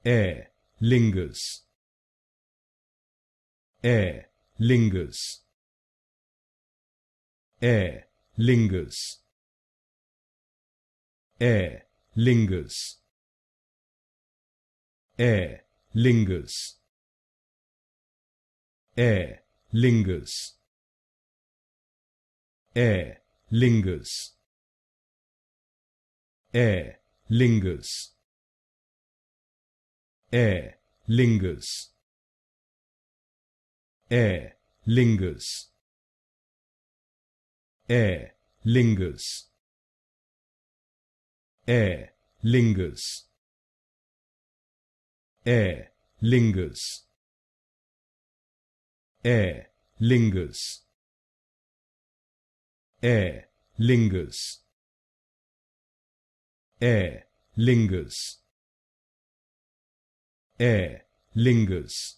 Aer Lingus, Aer Lingus, Aer Lingus, Aer Lingus, Aer Lingus, Aer Lingus, Aer Lingus, Aer Lingus, Aer Lingus, Aer Lingus, Aer Lingus, Aer Lingus, Aer Lingus, Aer Lingus, Aer Lingus, Aer Lingus, Aer Lingus,